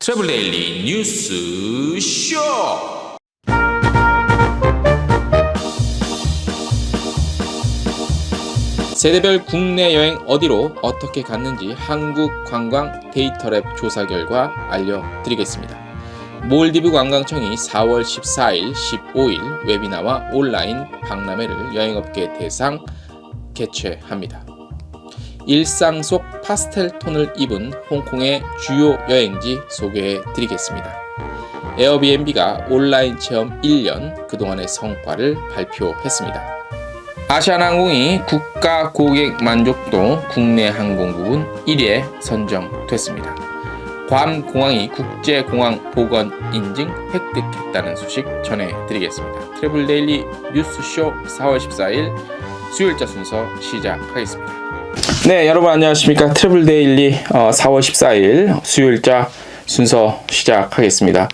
트래블 데일리 뉴스 쇼. 세대별 국내 여행 어디로 어떻게 갔는지 한국관광 데이터랩 조사 결과 알려드리겠습니다. 몰디브 관광청이 4월 14일, 15일 웨비나와 온라인 박람회를 여행업계 대상 개최합니다. 일상 속 파스텔 톤을 입은 홍콩의 주요 여행지 소개해드리겠습니다. 에어비앤비가 온라인 체험 1년 그동안의 성과를 발표했습니다. 아시아나항공이 국가 고객 만족도 국내 항공국은 1위에 선정됐습니다. 괌 공항이 국제공항 보건 인증 획득했다는 소식 전해드리겠습니다. 트래블 데일리 뉴스쇼 4월 14일 수요일자 순서 시작하겠습니다. 네, 여러분 안녕하십니까. 트래블 데일리 4월 14일 수요일자 순서 시작하겠습니다.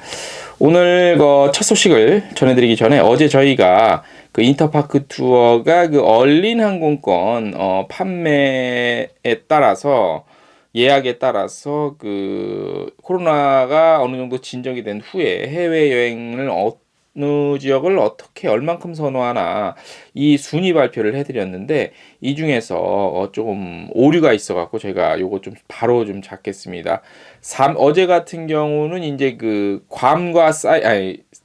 오늘 첫 소식을 전해드리기 전에 어제 저희가 그 인터파크 투어가 그 얼린 항공권 판매에 따라서 예약에 따라서 그 코로나가 어느 정도 진정이 된 후에 해외 여행을 어느 지역을 어떻게 얼만큼 선호하나 이 순위 발표를 해드렸는데 이 중에서 조금 오류가 있어갖고 제가 요거 좀 바로 좀 잡겠습니다. 어제 같은 경우는 이제 그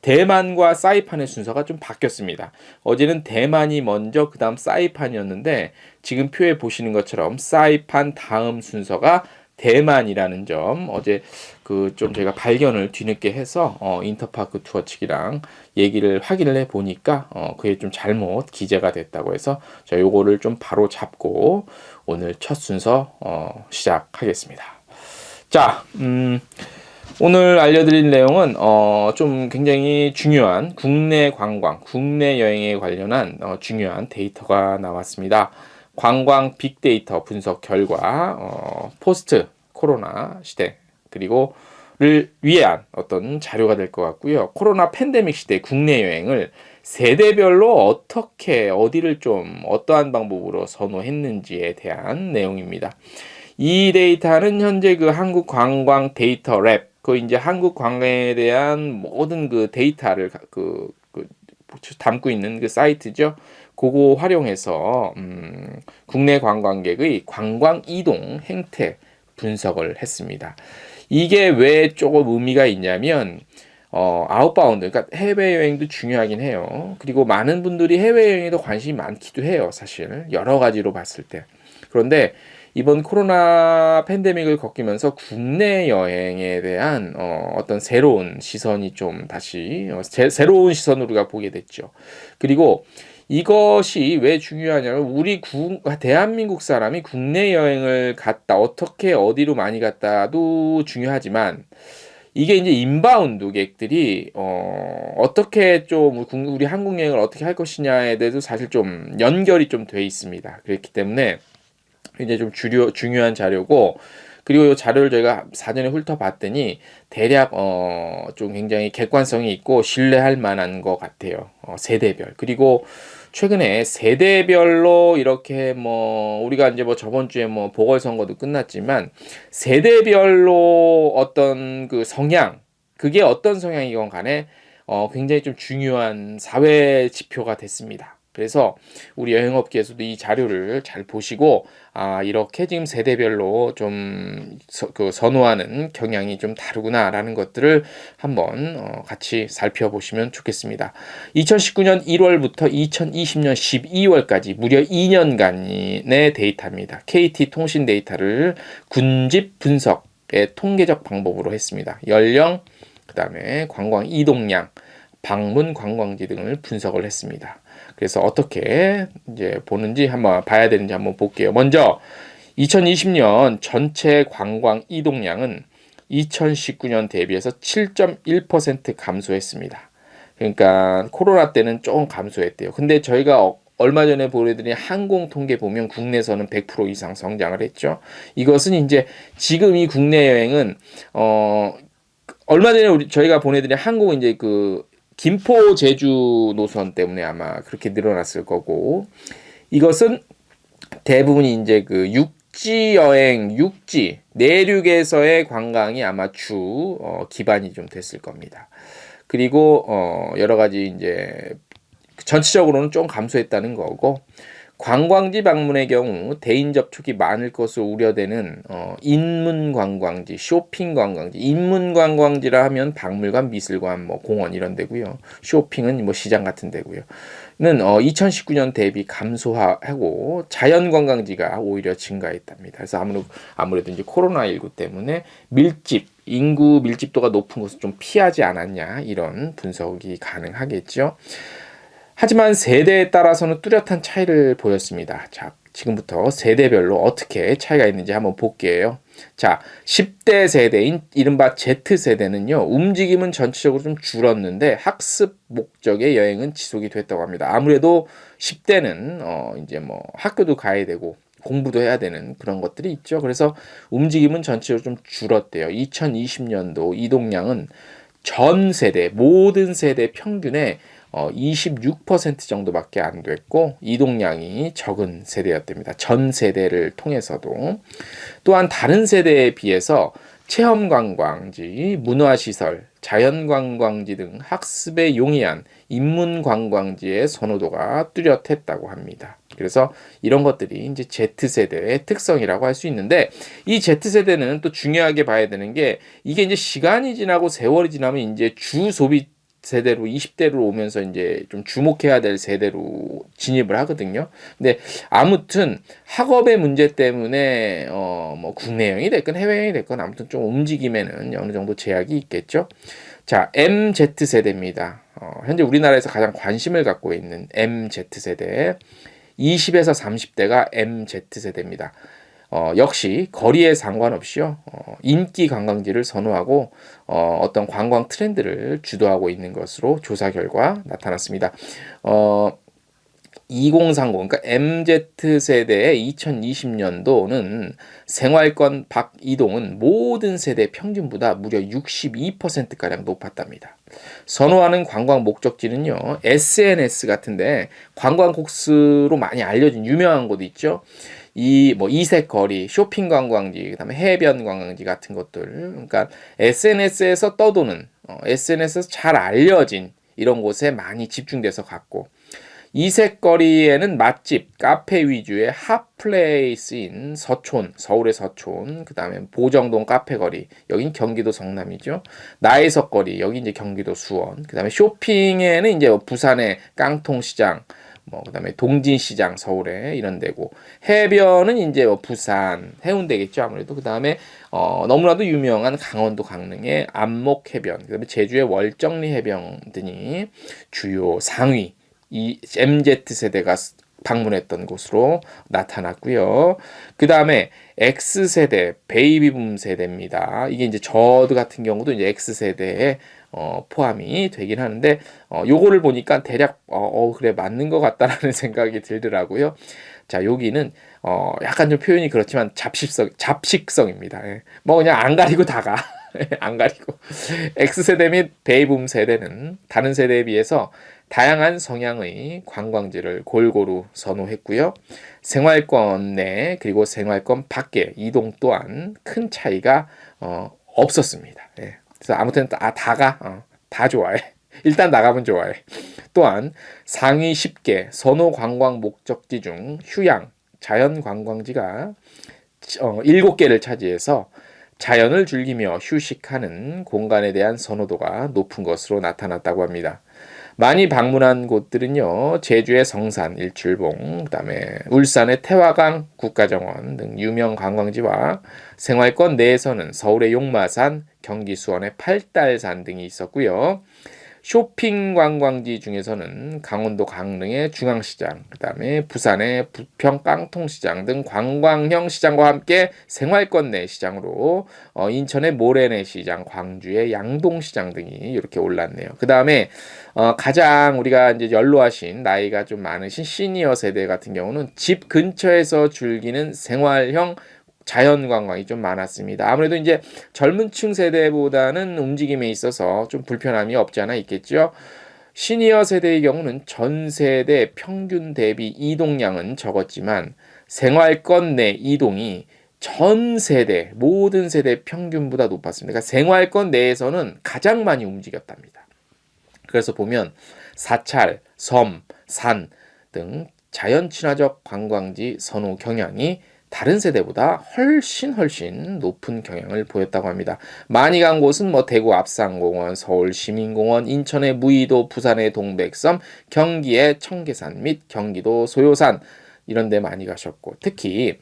대만과 사이판의 순서가 좀 바뀌었습니다. 어제는 대만이 먼저 그다음 사이판이었는데 지금 표에 보시는 것처럼 사이판 다음 순서가 대만이라는 점 어제 그 좀 제가 발견을 뒤늦게 해서 인터파크 투어 측이랑 얘기를 확인을 해 보니까 그게 좀 잘못 기재가 됐다고 해서 저 요거를 좀 바로 잡고 오늘 첫 순서 시작하겠습니다. 자, 오늘 알려드릴 내용은 좀 굉장히 중요한 국내 관광, 국내 여행에 관련한 중요한 데이터가 나왔습니다. 관광 빅데이터 분석 결과 포스트 코로나 시대 그리고를 위한 어떤 자료가 될 것 같고요. 코로나 팬데믹 시대 국내 여행을 세대별로 어떻게 어디를 좀 어떠한 방법으로 선호했는지에 대한 내용입니다. 이 데이터는 현재 그 한국 관광 데이터 랩 그 이제 한국 관광에 대한 모든 그 데이터를 담고 있는 그 사이트죠. 그거 활용해서 국내 관광객의 관광 이동 행태 분석을 했습니다. 이게 왜 조금 의미가 있냐면 아웃바운드, 그러니까 해외여행도 중요하긴 해요. 그리고 많은 분들이 해외여행에도 관심이 많기도 해요. 사실 여러 가지로 봤을 때. 그런데 이번 코로나 팬데믹을 겪으면서 국내 여행에 대한 어떤 새로운 시선이 좀 다시 새로운 시선으로 우리가 보게 됐죠. 그리고 이것이 왜 중요하냐면 우리 대한민국 사람이 국내 여행을 갔다 어떻게 어디로 많이 갔다도 중요하지만 이게 이제 인바운드객들이 어떻게 좀 우리 한국 여행을 어떻게 할 것이냐에 대해서 사실 좀 연결이 좀 돼 있습니다. 그렇기 때문에 굉장히 좀 중요한 자료고 그리고 이 자료를 저희가 사전에 훑어봤더니 대략 좀 굉장히 객관성이 있고 신뢰할 만한 것 같아요. 세대별 그리고 최근에 세대별로 이렇게 우리가 이제 저번 주에 보궐선거도 끝났지만 세대별로 어떤 그 성향 그게 어떤 성향이건 간에 굉장히 좀 중요한 사회 지표가 됐습니다. 그래서 우리 여행업계에서도 이 자료를 잘 보시고 이렇게 지금 세대별로 좀 선호하는 경향이 좀 다르구나라는 것들을 한번 같이 살펴보시면 좋겠습니다. 2019년 1월부터 2020년 12월까지 무려 2년간의 데이터입니다. KT 통신 데이터를 군집 분석의 통계적 방법으로 했습니다. 연령, 그 다음에 관광 이동량, 방문 관광지 등을 분석을 했습니다. 그래서 어떻게 이제 보는지 한번 봐야 되는지 한번 볼게요. 먼저 2020년 전체 관광 이동량은 2019년 대비해서 7.1% 감소했습니다. 그러니까 코로나 때는 조금 감소했대요. 근데 저희가 얼마 전에 보내드린 항공 통계 보면 국내에서는 100% 이상 성장을 했죠. 이것은 이제 지금 이 국내 여행은 얼마 전에 저희가 보내드린 항공 이제 김포 제주 노선 때문에 아마 그렇게 늘어났을 거고 이것은 대부분이 이제 육지 여행, 육지, 내륙에서의 관광이 아마 주 기반이 좀 됐을 겁니다. 그리고 여러 가지 이제 전체적으로는 좀 감소했다는 거고, 관광지 방문의 경우 대인 접촉이 많을 것으로 우려되는 인문 관광지, 쇼핑 관광지, 인문 관광지라 하면 박물관, 미술관, 뭐 공원 이런 데고요. 쇼핑은 뭐 시장 같은 데고요. 는 2019년 대비 감소하고 자연 관광지가 오히려 증가했답니다. 그래서 아무래도 이제 코로나19 때문에 인구 밀집도가 높은 곳을 좀 피하지 않았냐 이런 분석이 가능하겠죠. 하지만 세대에 따라서는 뚜렷한 차이를 보였습니다. 자, 지금부터 세대별로 어떻게 차이가 있는지 한번 볼게요. 자, 10대 세대인 이른바 Z세대는요, 움직임은 전체적으로 좀 줄었는데 학습 목적의 여행은 지속이 됐다고 합니다. 아무래도 10대는 이제 뭐 학교도 가야 되고 공부도 해야 되는 그런 것들이 있죠. 그래서 움직임은 전체적으로 좀 줄었대요. 2020년도 이동량은 전 세대, 모든 세대 평균의 26% 정도밖에 안 됐고 이동량이 적은 세대였답니다. 전 세대를 통해서도. 또한 다른 세대에 비해서 체험관광지, 문화시설, 자연관광지 등 학습에 용이한 인문관광지의 선호도가 뚜렷했다고 합니다. 그래서 이런 것들이 이제 Z세대의 특성이라고 할 수 있는데, 이 Z세대는 또 중요하게 봐야 되는 게, 이게 이제 시간이 지나고 세월이 지나면 이제 주 소비 세대로 20대로 오면서 이제 좀 주목해야 될 세대로 진입을 하거든요. 근데 아무튼 학업의 문제 때문에 뭐 국내여행이 됐건 해외여행이 됐건 아무튼 좀 움직임에는 어느 정도 제약이 있겠죠. 자, MZ세대입니다. 현재 우리나라에서 가장 관심을 갖고 있는 MZ세대. 20에서 30대가 MZ세대입니다. 역시 거리에 상관없이요, 인기 관광지를 선호하고 어떤 관광 트렌드를 주도하고 있는 것으로 조사 결과 나타났습니다. 2030, 그러니까 MZ세대의 2020년도는 생활권 밖 이동은 모든 세대 평균보다 무려 62%가량 높았답니다. 선호하는 관광 목적지는요, SNS 같은데 관광 코스로 많이 알려진 유명한 곳 있죠. 이색 거리, 쇼핑 관광지, 그다음에 해변 관광지 같은 것들. 그러니까 SNS에서 떠도는, SNS에서 잘 알려진 이런 곳에 많이 집중돼서 갔고, 이색거리에는 맛집, 카페 위주의 핫플레이스인 서촌, 서울의 서촌, 그 다음에 보정동 카페거리, 여긴 경기도 성남이죠. 나해석거리, 여기 이제 경기도 수원, 그 다음에 쇼핑에는 이제 부산의 깡통시장, 그 다음에 동진시장, 서울에 이런 데고, 해변은 이제 부산, 해운대겠죠, 아무래도. 그 다음에, 너무나도 유명한 강원도 강릉의 안목해변, 그 다음에 제주의 월정리 해변 등이 주요 상위, 이 MZ세대가 방문했던 곳으로 나타났고요. 그 다음에 X세대, 베이비붐 세대입니다. 이게 이제 저도 같은 경우도 이제 X세대에 포함이 되긴 하는데, 요거를 보니까 대략, 그래, 맞는 것 같다라는 생각이 들더라고요. 자, 여기는, 약간 좀 표현이 그렇지만 잡식성입니다. 예. 뭐 그냥 안 가리고 다가. 안 가리고. X세대 및 베이붐 세대는 다른 세대에 비해서 다양한 성향의 관광지를 골고루 선호했고요. 생활권 내 그리고 생활권 밖의 이동 또한 큰 차이가 없었습니다. 예. 그래서 아무튼 다 좋아해. 일단 나가면 좋아해. 또한 상위 10개 선호 관광 목적지 중 휴양, 자연 관광지가 7개를 차지해서 자연을 즐기며 휴식하는 공간에 대한 선호도가 높은 것으로 나타났다고 합니다. 많이 방문한 곳들은요, 제주의 성산, 일출봉, 그다음에 울산의 태화강 국가정원 등 유명 관광지와 생활권 내에서는 서울의 용마산, 경기 수원의 팔달산 등이 있었고요. 쇼핑 관광지 중에서는 강원도 강릉의 중앙시장, 그다음에 부산의 부평 깡통시장 등 관광형 시장과 함께 생활권 내 시장으로 인천의 모래내 시장, 광주의 양동시장 등이 이렇게 올랐네요. 그다음에 가장 우리가 이제 연로하신 나이가 좀 많으신 시니어 세대 같은 경우는 집 근처에서 즐기는 생활형 자연관광이 좀 많았습니다. 아무래도 이제 젊은 층 세대보다는 움직임에 있어서 좀 불편함이 없지 않아 있겠죠. 시니어 세대의 경우는 전 세대 평균 대비 이동량은 적었지만 생활권 내 이동이 전 세대, 모든 세대 평균보다 높았습니다. 그러니까 생활권 내에서는 가장 많이 움직였답니다. 그래서 보면 사찰, 섬, 산 등 자연 친화적 관광지 선호 경향이 다른 세대보다 훨씬 높은 경향을 보였다고 합니다. 많이 간 곳은 뭐 대구 압산공원, 서울 시민공원, 인천의 무의도, 부산의 동백섬, 경기의 청계산 및 경기도 소요산 이런 데 많이 가셨고, 특히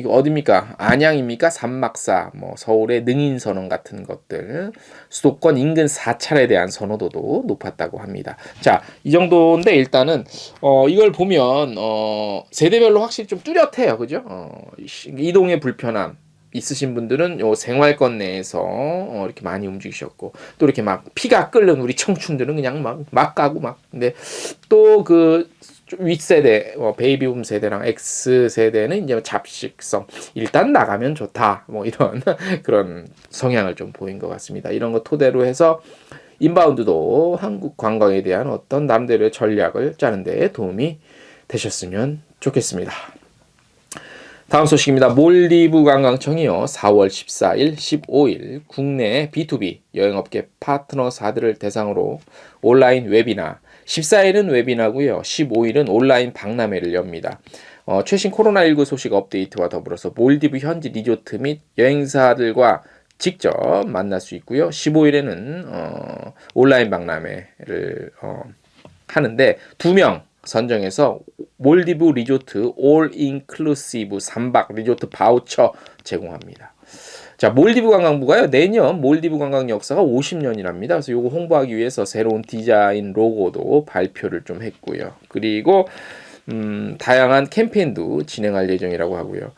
어디입니까? 안양입니까? 산막사, 뭐 서울의 능인선원 같은 것들, 수도권 인근 사찰에 대한 선호도도 높았다고 합니다. 자, 이 정도인데 일단은 이걸 보면 세대별로 확실히 좀 뚜렷해요, 그죠? 이동의 불편함 있으신 분들은 요 생활권 내에서 이렇게 많이 움직이셨고, 또 이렇게 막 피가 끓는 우리 청춘들은 그냥 막 가고 막. 근데 또 그 윗세대, 베이비붐 세대랑 X세대는 이제 잡식성, 일단 나가면 좋다, 뭐 이런 그런 성향을 좀 보인 것 같습니다. 이런 거 토대로 해서 인바운드도 한국 관광에 대한 어떤 나름대로의 전략을 짜는 데 도움이 되셨으면 좋겠습니다. 다음 소식입니다. 몰디브 관광청이요, 4월 14일, 15일 국내 B2B 여행업계 파트너사들을 대상으로 온라인 웨비나, 14일은 웨비나고요, 15일은 온라인 박람회를 엽니다. 최신 코로나19 소식 업데이트와 더불어서 몰디브 현지 리조트 및 여행사들과 직접 만날 수 있고요. 15일에는 온라인 박람회를 하는데 2명 선정해서 몰디브 리조트 올 인클루시브 3박 리조트 바우처 제공합니다. 자, 몰디브 관광부가요, 내년 몰디브 관광 역사가 50년이랍니다. 그래서 요거 홍보하기 위해서 새로운 디자인 로고도 발표를 좀 했고요. 그리고 다양한 캠페인도 진행할 예정이라고 하고요.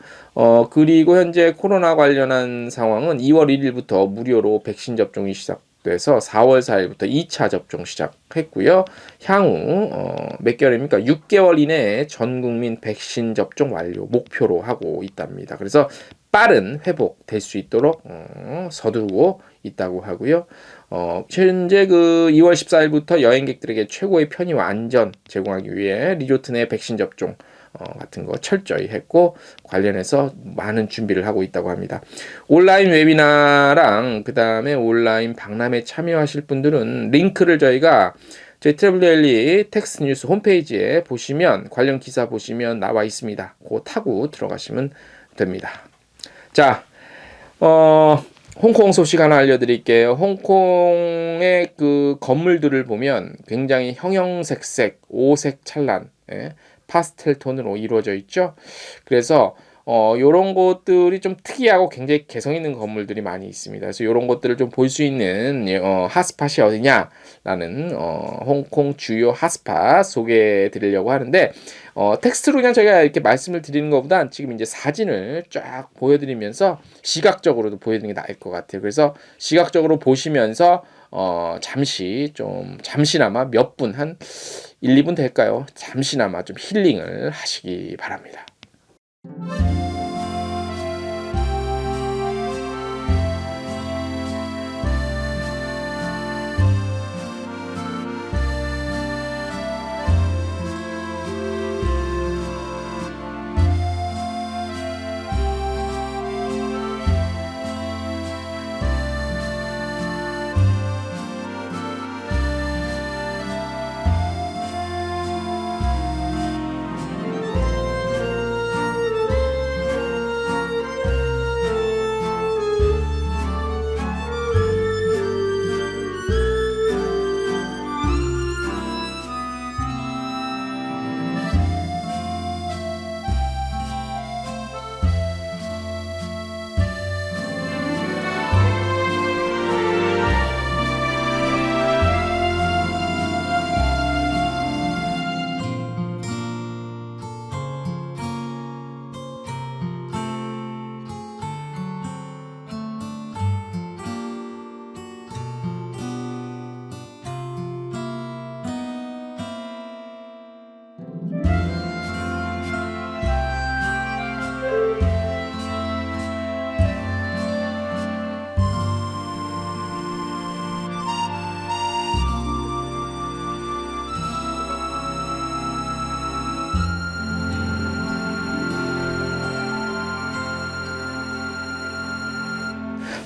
그리고 현재 코로나 관련한 상황은 2월 1일부터 무료로 백신 접종이 시작돼서 4월 4일부터 2차 접종 시작했고요. 향후 몇 개월입니까? 6개월 이내에 전 국민 백신 접종 완료 목표로 하고 있답니다. 그래서 빠른 회복 될 수 있도록 서두르고 있다고 하고요. 현재 그 2월 14일부터 여행객들에게 최고의 편의와 안전 제공하기 위해 리조트 내 백신 접종 같은 거 철저히 했고, 관련해서 많은 준비를 하고 있다고 합니다. 온라인 웨비나랑 그 다음에 온라인 박람회 참여하실 분들은 링크를 저희가 저희 트래블데일리 텍스트 뉴스 홈페이지에 보시면, 관련 기사 보시면 나와 있습니다. 그거 타고 들어가시면 됩니다. 자, 홍콩 소식 하나 알려드릴게요. 홍콩의 그 건물들을 보면 굉장히 형형색색, 오색 찬란, 파스텔 톤으로 이루어져 있죠. 그래서 요런 것들이 좀 특이하고 굉장히 개성 있는 건물들이 많이 있습니다. 그래서 요런 것들을 좀 볼 수 있는 핫스팟이 어디냐라는 홍콩 주요 핫스팟 소개해 드리려고 하는데, 텍스트로 그냥 저희가 이렇게 말씀을 드리는 것보단 지금 이제 사진을 쫙 보여드리면서 시각적으로도 보여드리는 게 나을 것 같아요. 그래서 시각적으로 보시면서 잠시나마 몇 분, 한 1, 2분 될까요? 잠시나마 좀 힐링을 하시기 바랍니다.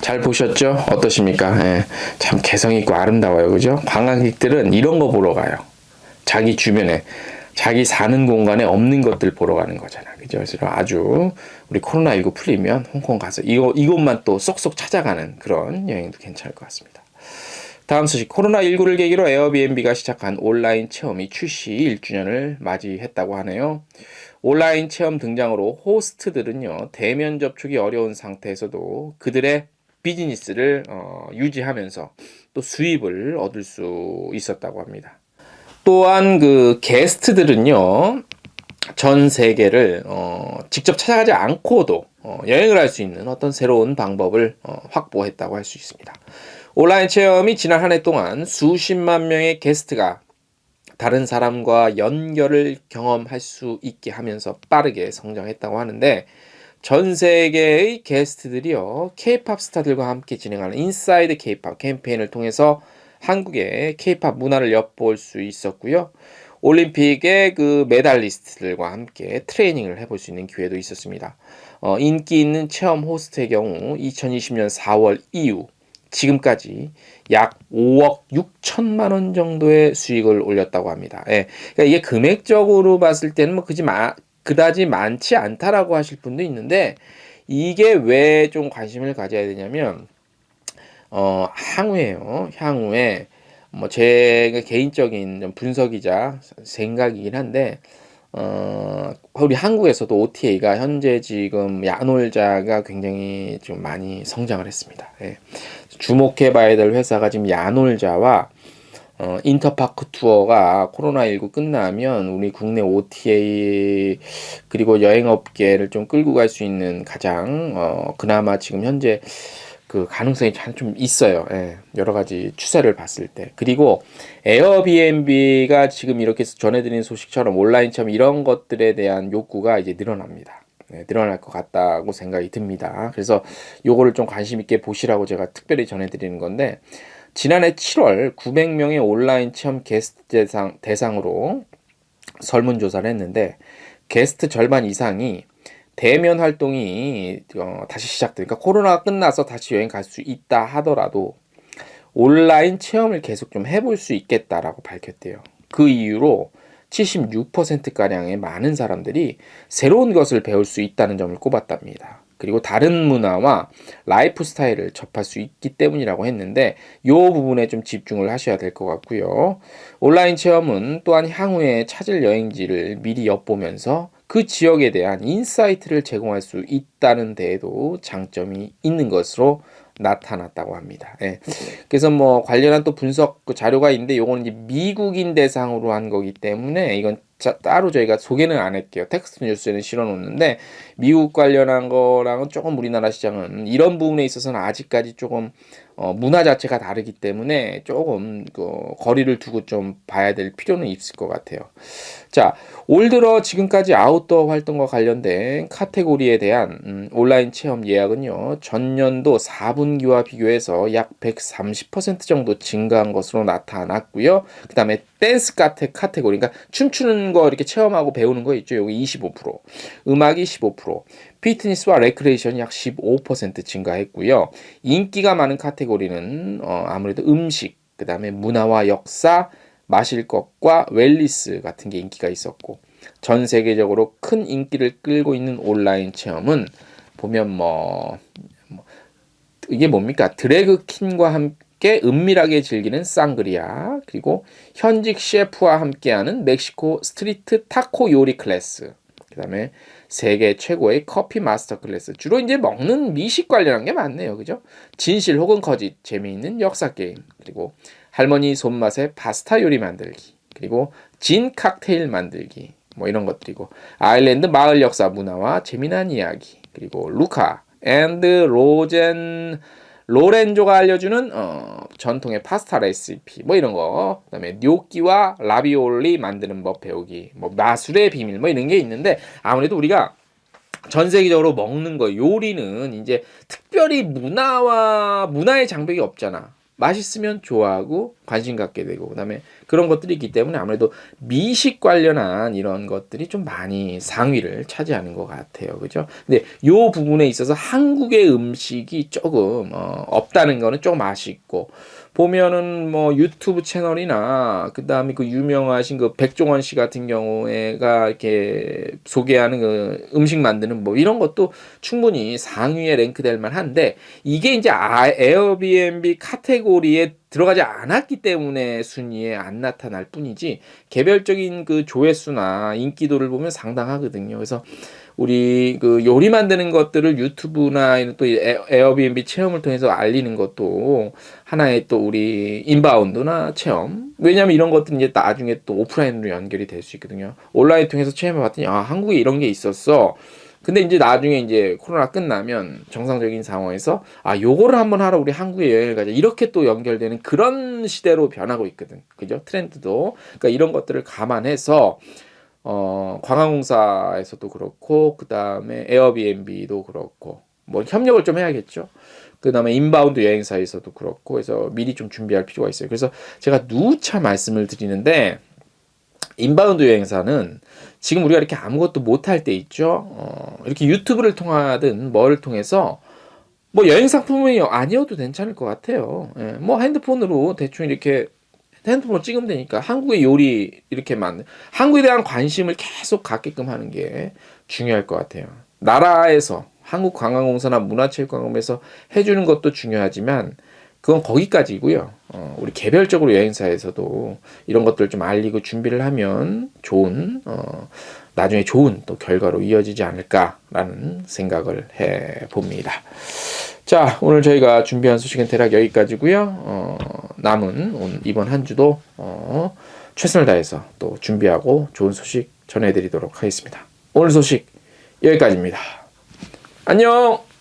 잘 보셨죠? 어떠십니까? 예, 참 개성 있고 아름다워요. 그죠? 관광객들은 이런 거 보러 가요. 자기 주변에, 자기 사는 공간에 없는 것들 보러 가는 거잖아. 그죠? 그래서 아주 우리 코로나19 풀리면 홍콩 가서 이것만 또 쏙쏙 찾아가는 그런 여행도 괜찮을 것 같습니다. 다음 소식. 코로나19를 계기로 에어비앤비가 시작한 온라인 체험이 출시 1주년을 맞이했다고 하네요. 온라인 체험 등장으로 호스트들은요, 대면 접촉이 어려운 상태에서도 그들의 비즈니스를 유지하면서 또 수입을 얻을 수 있었다고 합니다. 또한 그 게스트들은요, 전 세계를 직접 찾아가지 않고도 여행을 할 수 있는 어떤 새로운 방법을 확보했다고 할 수 있습니다. 온라인 체험이 지난 한 해 동안 수십만 명의 게스트가 다른 사람과 연결을 경험할 수 있게 하면서 빠르게 성장했다고 하는데, 전 세계의 게스트들이요, K-팝 스타들과 함께 진행하는 인사이드 K-팝 캠페인을 통해서 한국의 K-팝 문화를 엿볼 수 있었고요. 올림픽의 그 메달리스트들과 함께 트레이닝을 해볼 수 있는 기회도 있었습니다. 인기 있는 체험 호스트의 경우 2020년 4월 이후 지금까지 약 5억 6천만 원 정도의 수익을 올렸다고 합니다. 예. 그러니까 이게 금액적으로 봤을 때는 뭐 그다지 많지 않다라고 하실 분도 있는데, 이게 왜 좀 관심을 가져야 되냐면, 향후에 뭐 제가 개인적인 좀 분석이자 생각이긴 한데, 우리 한국에서도 OTA가 현재 지금 야놀자가 굉장히 좀 많이 성장을 했습니다. 예. 주목해봐야 될 회사가 지금 야놀자와 인터파크 투어가 코로나19 끝나면 우리 국내 OTA 그리고 여행업계를 좀 끌고 갈 수 있는 가장 그나마 지금 현재 그 가능성이 좀 있어요. 예, 여러 가지 추세를 봤을 때. 그리고 에어비앤비가 지금 이렇게 전해드린 소식처럼 온라인처럼 이런 것들에 대한 욕구가 이제 늘어납니다. 네, 늘어날 것 같다고 생각이 듭니다. 그래서 요거를 좀 관심 있게 보시라고 제가 특별히 전해드리는 건데, 지난해 7월 900명의 온라인 체험 게스트 대상으로 설문조사를 했는데, 게스트 절반 이상이 대면 활동이 다시 시작되니까 코로나가 끝나서 다시 여행 갈 수 있다 하더라도 온라인 체험을 계속 좀 해볼 수 있겠다라고 밝혔대요. 그 이유로 76%가량의 많은 사람들이 새로운 것을 배울 수 있다는 점을 꼽았답니다. 그리고 다른 문화와 라이프 스타일을 접할 수 있기 때문이라고 했는데, 이 부분에 좀 집중을 하셔야 될 것 같고요. 온라인 체험은 또한 향후에 찾을 여행지를 미리 엿보면서 그 지역에 대한 인사이트를 제공할 수 있다는 데에도 장점이 있는 것으로 나타났다고 합니다. 예. 그래서 뭐 관련한 또 분석 그 자료가 있는데, 요거는 이제 미국인 대상으로 한 거기 때문에 이건 따로 저희가 소개는 안 할게요. 텍스트 뉴스에는 실어 놓는데, 미국 관련한 거랑은 조금 우리나라 시장은 이런 부분에 있어서는 아직까지 조금 문화 자체가 다르기 때문에 조금 거리를 두고 좀 봐야 될 필요는 있을 것 같아요. 자, 올 들어 지금까지 아웃도어 활동과 관련된 카테고리에 대한 온라인 체험 예약은요, 전년도 4분기와 비교해서 약 130% 정도 증가한 것으로 나타났고요. 그 다음에 댄스 카테고리, 그러니까 춤추는 거 이렇게 체험하고 배우는 거 있죠. 여기 25%, 음악이 15%, 피트니스와 레크레이션이 약 15% 증가했고요. 인기가 많은 카테고리는 아무래도 음식, 그 다음에 문화와 역사, 마실 것과 웰니스 같은 게 인기가 있었고, 전 세계적으로 큰 인기를 끌고 있는 온라인 체험은 보면 이게 뭡니까? 드래그 퀸과 함께 은밀하게 즐기는 쌍그리아, 그리고 현직 셰프와 함께하는 멕시코 스트리트 타코 요리 클래스, 그 다음에 세계 최고의 커피 마스터 클래스. 주로 이제 먹는 미식 관련한 게 많네요. 그죠? 진실 혹은 거짓, 재미있는 역사 게임, 그리고 할머니 손맛의 파스타 요리 만들기, 그리고 진 칵테일 만들기, 뭐 이런 것들이고, 아일랜드 마을 역사 문화와 재미난 이야기, 그리고 루카 앤드 로렌조가 알려주는 전통의 파스타 레시피, 뭐 이런 거, 그다음에 뇨끼와 라비올리 만드는 법 배우기, 뭐 마술의 비밀, 뭐 이런 게 있는데, 아무래도 우리가 전 세계적으로 먹는 거, 요리는 이제 특별히 문화의 장벽이 없잖아. 맛있으면 좋아하고 관심 갖게 되고 그다음에 그런 것들이 있기 때문에 아무래도 미식 관련한 이런 것들이 좀 많이 상위를 차지하는 것 같아요. 그죠? 근데 요 부분에 있어서 한국의 음식이 조금 없다는 거는 조금 아쉽고 보면은 뭐 유튜브 채널이나 그다음에 그 유명하신 그 백종원 씨 같은 경우에가 이렇게 소개하는 그 음식 만드는 뭐 이런 것도 충분히 상위에 랭크될 만한데 이게 이제 에어비앤비 카테고리에 들어가지 않았기 때문에 순위에 안 나타날 뿐이지 개별적인 그 조회수나 인기도를 보면 상당하거든요. 그래서 우리 그 요리 만드는 것들을 유튜브나 이런 또 에어비앤비 체험을 통해서 알리는 것도 하나의 또 우리 인바운드나 체험. 왜냐하면 이런 것들은 이제 나중에 또 오프라인으로 연결이 될 수 있거든요. 온라인 통해서 체험해 봤더니 아 한국에 이런 게 있었어. 근데 이제 나중에 이제 코로나 끝나면 정상적인 상황에서 아 요거를 한번 하러 우리 한국에 여행을 가자 이렇게 또 연결되는 그런 시대로 변하고 있거든. 그죠? 트렌드도. 그러니까 이런 것들을 감안해서 관광공사에서도 그렇고 그다음에 에어비앤비도 그렇고 뭐 협력을 좀 해야겠죠. 그다음에 인바운드 여행사에서도 그렇고 해서 미리 좀 준비할 필요가 있어요. 그래서 제가 누차 말씀을 드리는데 인바운드 여행사는 지금 우리가 이렇게 아무것도 못할 때 있죠. 이렇게 유튜브를 통하든 뭐를 통해서 뭐 여행 상품이 아니어도 괜찮을 것 같아요. 예, 뭐 핸드폰으로 대충 이렇게 핸드폰으로 찍으면 되니까 한국의 요리 이렇게 만든 한국에 대한 관심을 계속 갖게끔 하는 게 중요할 것 같아요. 나라에서 한국관광공사나 문화체육관광부에서 해주는 것도 중요하지만 그건 거기까지고요. 우리 개별적으로 여행사에서도 이런 것들을 좀 알리고 준비를 하면 좋은 나중에 좋은 또 결과로 이어지지 않을까라는 생각을 해 봅니다. 자, 오늘 저희가 준비한 소식은 대략 여기까지고요. 남은 이번 한 주도 최선을 다해서 또 준비하고 좋은 소식 전해드리도록 하겠습니다. 오늘 소식 여기까지입니다. 안녕!